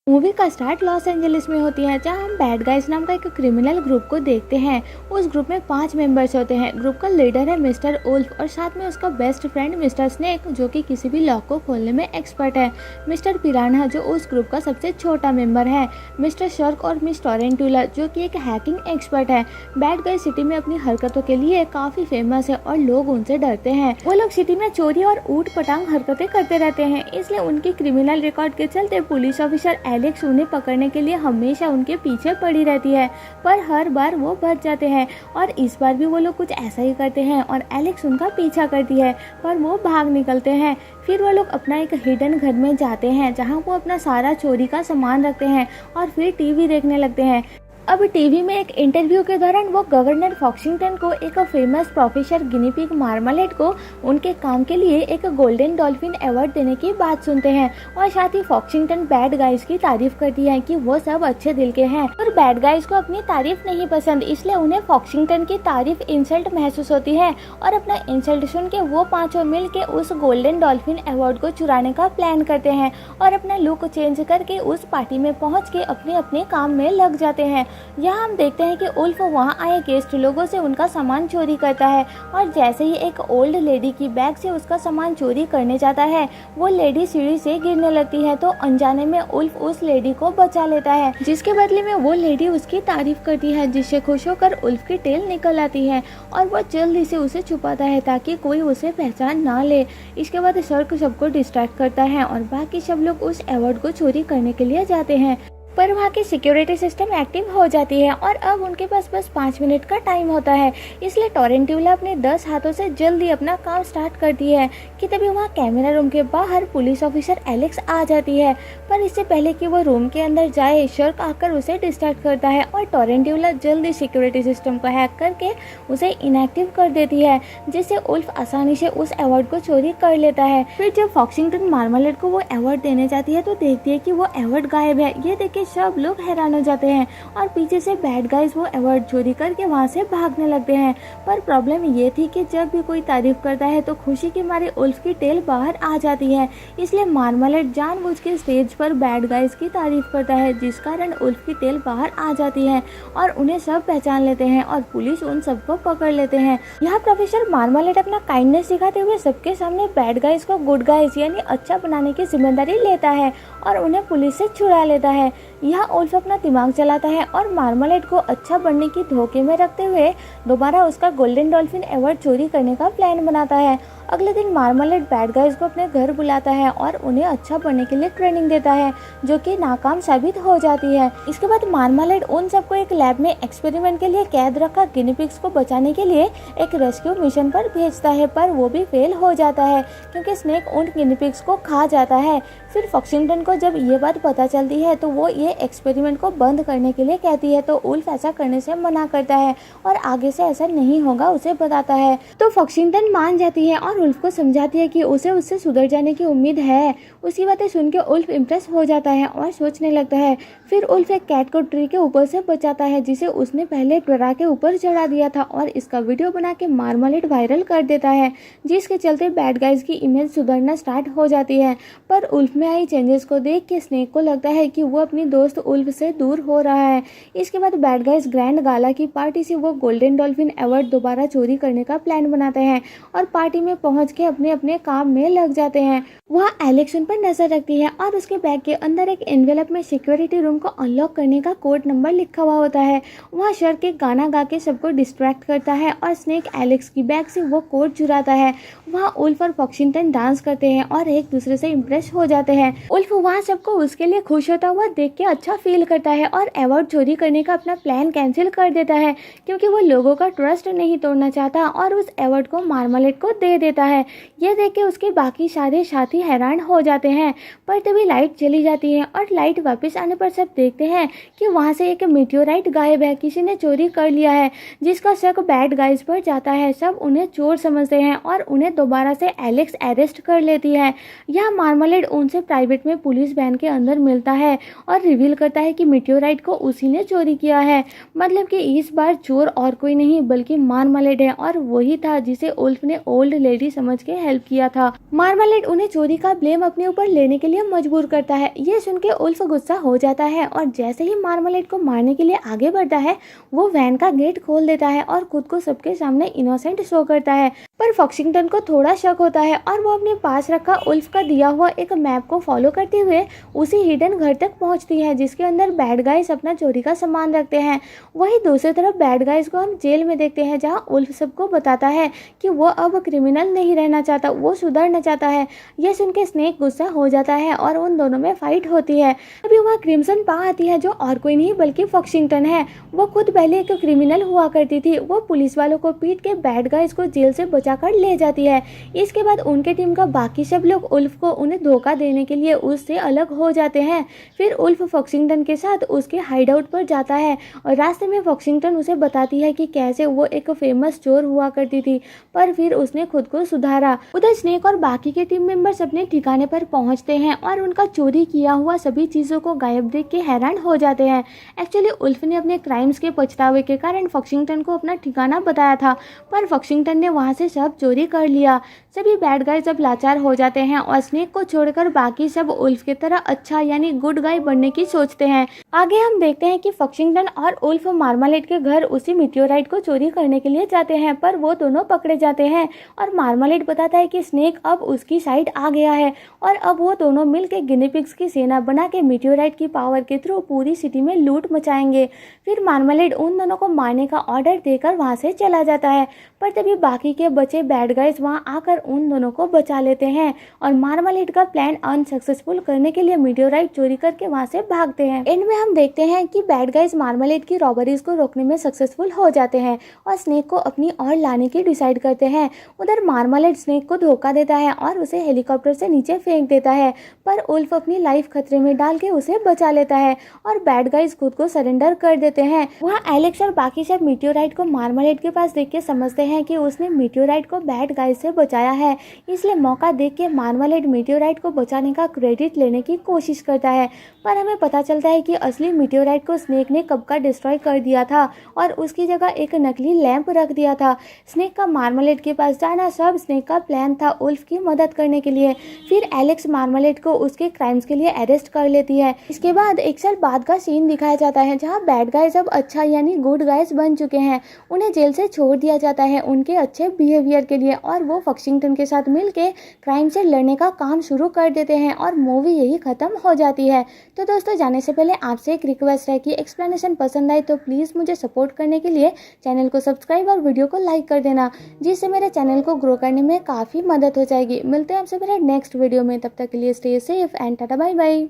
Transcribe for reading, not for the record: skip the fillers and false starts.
Movie का start Los Angeles में होती है, जहां हम बैड गाइज नाम का एक क्रिमिनल ग्रुप को देखते हैं। उस ग्रुप में 5 मेंबर्स होते हैं। ग्रुप का लीडर है मिस्टर उल्फ और साथ में उसका बेस्ट फ्रेंड मिस्टर स्नेक, जो कि किसी भी लॉक को खोलने में एक्सपर्ट है। मिस्टर पिरान्हा, जो उस ग्रुप का सबसे छोटा मेंबर है। मिस्टर शर्क और मिस टोरेंटुला, जो कि एक हैकिंग एक्सपर्ट है। बैड गाइज सिटी में अपनी हरकतों के लिए काफी फेमस है और लोग उनसे डरते हैं। वो लोग सिटी में चोरी और ऊट पटांग हरकतें करते रहते हैं, इसलिए उनकी क्रिमिनल रिकॉर्ड के चलते पुलिस ऑफिसर एलेक्स उन्हें पकड़ने के लिए हमेशा उनके पीछे पड़ी रहती है, पर हर बार वो बच जाते हैं। और इस बार भी वो लोग कुछ ऐसा ही करते हैं और एलेक्स उनका पीछा करती है, पर वो भाग निकलते हैं। फिर वो लोग अपना एक हिडन घर में जाते हैं, जहां वो अपना सारा चोरी का सामान रखते हैं और फिर टीवी देखने लगते हैं। अब टीवी में एक इंटरव्यू के दौरान वो गवर्नर फॉक्सिंगटन को एक फेमस प्रोफेसर गिनीपिग मार्मालेड को उनके काम के लिए एक गोल्डन डॉल्फिन अवार्ड देने की बात सुनते हैं। और साथ ही फॉक्सिंगटन बैड गाइज की तारीफ करती है कि वो सब अच्छे दिल के हैं, और बैड गाइज को अपनी तारीफ नहीं पसंद, इसलिए उन्हें फॉक्सिंगटन की तारीफ इंसल्ट महसूस होती है। और अपना इंसल्ट सुन के वो पांचों मिल के उस गोल्डन डॉल्फिन अवार्ड को चुराने का प्लान करते हैं और अपना लुक चेंज करके उस पार्टी में पहुँच के अपने अपने काम में लग जाते हैं। यहाँ हम देखते हैं कि उल्फ वहाँ आए गेस्ट लोगों से उनका सामान चोरी करता है, और जैसे ही एक ओल्ड लेडी की बैग से उसका सामान चोरी करने जाता है, वो लेडी सीढ़ी से गिरने लगती है, तो अनजाने में उल्फ उस लेडी को बचा लेता है, जिसके बदले में वो लेडी उसकी तारीफ करती है, जिससे खुश होकर उल्फ की टेल निकल आती है और वो जल्दी से उसे छुपाता है ताकि कोई उसे पहचान ना ले। इसके बाद शर्क सबको डिस्ट्रैक्ट करता है और बाकी सब लोग उस अवार्ड को चोरी करने के लिए जाते हैं, पर वहाँ की सिक्योरिटी सिस्टम एक्टिव हो जाती है और अब उनके पास बस 5 मिनट का टाइम होता है। इसलिए टोरेंटुला अपने 10 हाथों से जल्दी अपना काम स्टार्ट करती है कि तभी वहाँ कैमरा रूम के बाहर पुलिस ऑफिसर एलेक्स आ जाती है। पर इससे पहले कि वो रूम के अंदर जाए, शर्क आकर उसे डिस्ट्रैक्ट करता है और टोरेंटुला जल्दी सिक्योरिटी सिस्टम को हैक करके उसे इनएक्टिव कर देती है, जिससे उल्फ आसानी से उस अवार्ड को चोरी कर लेता है। फिर जब फॉक्सिंगटन मार्मालेड को वो अवार्ड देने जाती है तो देखती है कि वो अवार्ड गायब है। ये देख सब लोग हैरान हो जाते हैं और पीछे से बैड गाइज वो अवार्ड चोरी करके वहां से भागने लगते हैं। पर प्रॉब्लम ये थी कि जब भी कोई तारीफ करता है तो खुशी के मारे उल्फ की टेल बाहर आ जाती है, इसलिए मार्मालेड जानबूझ के स्टेज पर बैड गाइज की तारीफ करता है, जिस कारण उल्फ की टेल बाहर आ जाती है और उन्हें सब पहचान लेते हैं और पुलिस उन सबको पकड़ लेते हैं। यहाँ प्रोफेसर मार्मालेड अपना काइंडनेस दिखाते हुए सबके सामने बैड गाइज को गुड गाइज यानी अच्छा बनाने की जिम्मेदारी लेता है और उन्हें पुलिस से छुड़ा लेता है। यहाँ उल्फ अपना दिमाग चलाता है और मार्मालेड को अच्छा बनने की धोखे में रखते हुए दोबारा उसका गोल्डन डॉल्फिन अवार्ड चोरी करने का प्लान बनाता है। अगले दिन मार्मालेड बैड गाइज को अपने घर बुलाता है और उन्हें अच्छा बनने के लिए ट्रेनिंग देता है, जो कि नाकाम साबित हो जाती है। इसके बाद मार्मालेड उन सबको एक लैब में एक्सपेरिमेंट के लिए कैद रखा गिनीपिग्स को बचाने के लिए एक रेस्क्यू मिशन पर भेजता है, पर वो भी फेल हो जाता है क्योंकि स्नेक उन गिनीपिग्स को खा जाता है। फिर फॉक्सिंगटन को जब ये बात पता चलती है तो वो ये एक्सपेरिमेंट को बंद करने के लिए कहती है, तो उल्फ ऐसा करने से मना करता है और आगे से ऐसा नहीं होगा उसे बताता है। तो फॉक्सिंगटन मान जाती है और उल्फ को समझाती है कि उसे उससे सुधर जाने की उम्मीद है। उसकी बातें सुन के उल्फ इम्प्रेस हो जाता है और सोचने लगता है। फिर उल्फ एक कैट को ट्री के ऊपर से बचाता है, जिसे उसने पहले डरा के ऊपर चढ़ा दिया था, और इसका वीडियो बना के मार्मालेड वायरल कर देता है, जिसके चलते बैड गाइज की इमेज सुधरना स्टार्ट हो जाती है। पर उल्फ में आई चेंजेस को देख के स्नेक को लगता है कि वो अपनी दोस्त उल्फ से दूर हो रहा है। इसके बाद बैड गाइज ग्रैंड गाला की पार्टी से वो गोल्डन डॉल्फिन अवार्ड दोबारा चोरी करने का प्लान बनाते हैं और पार्टी में पहुंच के अपने अपने काम में लग जाते हैं। वहाँ एलेक्स उन पर नजर रखती है और उसके बैग के अंदर एक एनवेलप में सिक्योरिटी रूम को अनलॉक करने का कोड नंबर लिखा हुआ होता है। वहाँ शर्क एक गाना गा के सबको डिस्ट्रैक्ट करता है और स्नेक एलेक्स की बैग से वो कोड चुराता है। वहाँ उल्फ और फॉक्सिंगटन डांस करते हैं और एक दूसरे से इम्प्रेस हो जाते हैं। उल्फ वहाँ सबको उसके लिए खुश होता हुआ देख के अच्छा फील करता है और अवार्ड चोरी करने का अपना प्लान कैंसिल कर देता है, क्योंकि वो लोगों का ट्रस्ट नहीं तोड़ना चाहता, और उस अवार्ड को मार्मालेड को दे देता है। ये देख के उसके बाकी सारे साथी हैरान हो जाते हैं। पर तभी लाइट चली जाती है और लाइट वापस आने पर सब देखते हैं कि वहाँ से एक मीटियोराइट गायब है, किसी ने चोरी कर लिया है, जिसका शक बैड गाइज पर जाता है। सब उन्हें चोर समझते हैं और उन्हें दोबारा से एलेक्स अरेस्ट कर लेती है। यह मार्मलेड उनसे प्राइवेट में पुलिस वैन के अंदर मिलता है और रिवील करता है कि मीटियोराइट को उसी ने चोरी किया है। मतलब कि इस बार चोर और कोई नहीं बल्कि मार्मलेड है और वही था जिसे उल्फ ने ओल्ड लेडी समझ के हेल्प किया था। मार्मलेड उन्हें चोरी का ब्लेम अपने ऊपर लेने के लिए मजबूर करता है। ये सुन के उल्फ गुस्सा हो जाता है और जैसे ही मार्मलेड को मारने के लिए आगे बढ़ता है वो वैन का गेट खोल देता है और खुद को सबके सामने इनोसेंट शो करता है। पर फॉक्सिंगटन को थोड़ा शक होता है और वो अपने पास रखा उल्फ का दिया हुआ एक मैप को फॉलो करते हुए उसी हिडन घर तक पहुंचती है जिसके अंदर बैड गाइज अपना चोरी का सामान रखते हैं। वहीं दूसरी तरफ बैड गाइज को हम जेल में देखते हैं जहां उल्फ सबको बताता है कि वो अब क्रिमिनल नहीं रहना चाहता, वो सुधरना चाहता है। यह सुन के स्नेक गुस्सा हो जाता है और उन दोनों में फाइट होती है। अभी वहाँ क्रिम्सन पा आती है जो और कोई नहीं बल्कि फॉक्सिंगटन है। वो खुद पहले एक क्रिमिनल हुआ करती थी। वो पुलिस वालों को पीट के बैड गाइज को जेल से बचाकर ले जाती है। इसके बाद उनके टीम का बाकी सब लोग उल्फ को उन्हें धोखा देने के लिए उससे अलग हो जाते हैं। फिर उल्फ फॉक्सिंगटन के साथ उसके हाइड आउट पर जाता है और रास्ते में फॉक्सिंगटन उसे बताती है कि कैसे वो एक फेमस चोर हुआ करती थी पर फिर उसने खुद को सुधारा। उधर स्नेक और बाकी के टीम मेंबर्स अपने ठिकाने पर पहुंचते हैं और उनका चोरी किया हुआ सभी चीजों को गायब देख के हैरान हो जाते हैं। एक्चुअली उल्फ ने अपने क्राइम्स के पछतावे के कारण फॉक्सिंगटन को अपना ठिकाना बताया था पर फॉक्सिंगटन ने वहां से सब चोरी कर लिया। सभी बैड गाइज अब लाचार हो जाते हैं और स्नेक को छोड़कर बाकी सब उल्फ की तरह अच्छा यानी गुड गाय बनने की सोचते हैं। आगे हम देखते हैं कि फॉक्सिंगटन और उल्फ मार्मलेड के घर उसी मीटियोराइट को चोरी करने के लिए जाते हैं पर वो दोनों पकड़े जाते हैं और मार्मलेड बताता है कि स्नेक अब उसकी साइड आ गया है और अब वो दोनों मिलकर गिनीपिग्स की सेना बना के मीटियोराइट की पावर के थ्रू पूरी सिटी में लूट मचाएंगे। फिर मार्मलेड उन दोनों को मारने का ऑर्डर देकर वहां से चला जाता है पर तभी बाकी के बचे बैड गाइज वहां आकर उन दोनों को बचा लेते हैं और मार्मलेड का प्लान अनसक्सेसफुल करने के लिए मीटियोराइट चोरी करके वहां से भागते हैं। एंड में हम देखते हैं कि बैड गाइज मार्मलेड की रॉबरीज को रोकने में सक्सेसफुल हो जाते हैं और स्नेक को अपनी ओर लाने की डिसाइड करते हैं। उधर मार्मलेड स्नेक को धोखा देता है और उसे हेलीकॉप्टर से नीचे फेंक देता है पर उल्फ अपनी लाइफ खतरे में डाल के उसे बचा लेता है और बैड गाइज खुद को सरेंडर कर देते हैं। वहाँ एलेक्स और बाकी सब मीटियोराइट को मार्मलेड के पास देख के समझते हैं कि उसने मीटियोराइट को बैड गाइज से बचाया है, इसलिए मौका देख के मार्मलेड मीटियोराइट को बचाने का क्रेडिट लेने की कोशिश करता है। पर हमें पता चलता है कि असली मीटियोराइट को स्नेक ने कब का डिस्ट्रॉय कर दिया था और उसकी जगह एक नकली लैंप रख दिया था। स्नेक का मार्मलेड के पास जाना सब स्नेक का प्लान था उल्फ की मदद करने के लिए। फिर एलेक्स मार्मलेड को उसके क्राइम्स के लिए अरेस्ट कर लेती है। इसके बाद एक साल बाद का सीन दिखाया जाता है जहाँ बैड गाइज अब अच्छा यानी गुड गाइज बन चुके हैं। उन्हें जेल से छोड़ दिया जाता है उनके अच्छे बिहेवियर के लिए और वो फॉक्सिंगटन के साथ मिलके क्राइम से लड़ने का काम शुरू कर देते हैं और मूवी यही खत्म हो जाती है। तो दोस्तों जाने से पहले आपसे एक रिक्वेस्ट है कि एक्सप्लेनेशन पसंद आए तो प्लीज़ मुझे सपोर्ट करने के लिए चैनल को सब्सक्राइब और वीडियो को लाइक कर देना जिससे मेरे चैनल को ग्रो करने में काफ़ी मदद हो जाएगी। मिलते हैं आपसे मेरे नेक्स्ट वीडियो में, तब तक के लिए stay safe and tata bye bye.